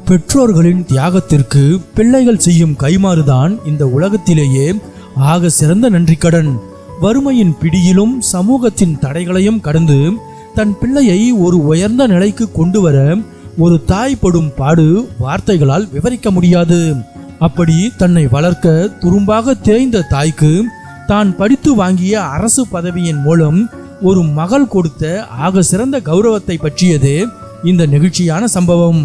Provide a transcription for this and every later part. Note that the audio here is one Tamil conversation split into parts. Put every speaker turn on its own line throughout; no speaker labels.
பெற்றோர்களின் தியாகத்திற்கு பிள்ளைகள் செய்யும் கைமாறுதான் இந்த உலகத்திலேயே ஆக சிறந்த நன்றிக்கடன். வறுமையின் பிடியிலும் சமூகத்தின் தடைகளையும் கடந்து தன் பிள்ளையை ஒரு உயர்ந்த நிலைக்கு கொண்டு வர ஒரு தாய் படும் பாடு வார்த்தைகளால் விவரிக்க முடியாது. அப்படி தன்னை வளர்க்க துரும்பாக தேய்ந்த தாய்க்கு தான் படித்து வாங்கிய அரசு பதவியின் மூலம் ஒரு மகள் கொடுத்த ஆக சிறந்த கௌரவத்தை பற்றியதே இந்த நெகிழ்ச்சியான சம்பவம்.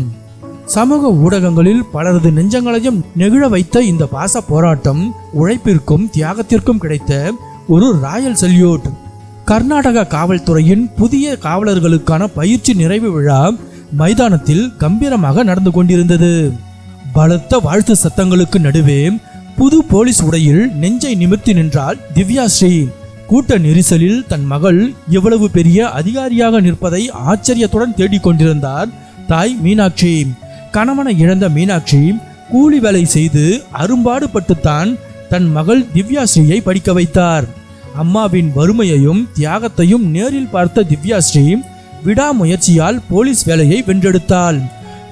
சமூக ஊடகங்களில் பலரது நெஞ்சங்களையும் நெகிழ வைத்த இந்த பாச போராட்டம் உழைப்பிற்கும் தியாகத்திற்கும் கிடைத்த ஒரு ராயல் சல்யூட். கர்நாடக காவல்துறையின் புதிய காவலர்களுக்கான பயிற்சி நிறைவு விழா மைதானத்தில் கம்பீரமாக நடந்து கொண்டிருந்தது. பலத்த வாழ்த்து சத்தங்களுக்கு நடுவே புது போலீஸ் உடையில் நெஞ்சை நிமிர்த்தி நின்றாள் திவ்யாஸ்ரீ. கூட்ட நெரிசலில் தன் மகள் எவ்வளவு பெரிய அதிகாரியாக நிற்பதை ஆச்சரியத்துடன் தேடிக்கொண்டிருந்தார் தாய் மீனாட்சி. கணவனை இழந்த மீனாட்சி கூலி வேலை செய்து அரும்பாடுபட்டுத்தான் தன் மகள் திவ்யாஸ்ரீயை படிக்க வைத்தார். அம்மாவின் வறுமையையும் தியாகத்தையும் நேரில் பார்த்த திவ்யாஸ்ரீ விடாமுயற்சியால் போலீஸ் வேலையை வென்றெடுத்தாள்.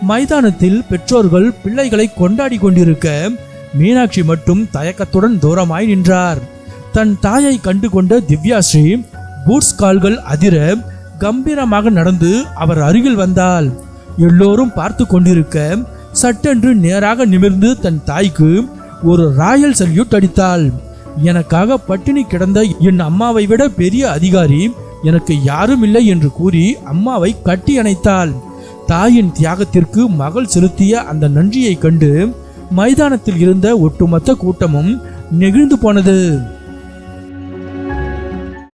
மைதானத்தில் பெற்றோர்கள் பிள்ளைகளை கொண்டாடி கொண்டிருக்க மீனாட்சி மட்டும் தயக்கத்துடன் தூரமாய் நின்றார். தன் தாயை கண்டு கொண்ட திவ்யாஸ்ரீ பூட்ஸ் கால்கள் அதிர கம்பீரமாக நடந்து அவர் அருகில் வந்தாள். எல்லோரும் பார்த்து கொண்டிருக்க சட்டென்று நேராக நிமிர்ந்து தன் தாய்க்கு ஒரு ராயல் சல்யூட் அடித்தாள். எனக்காக பட்டினி கிடந்த என் அம்மாவை விட பெரிய அதிகாரி எனக்கு யாரும் இல்லை என்று கூறி அம்மாவை கட்டி அணைத்தாள். தாயின் தியாகத்திற்கு மகள் செலுத்திய அந்த நன்றியை கண்டு மைதானத்தில் இருந்த ஒட்டுமொத்த கூட்டமும் நெகிழ்ந்து போனது.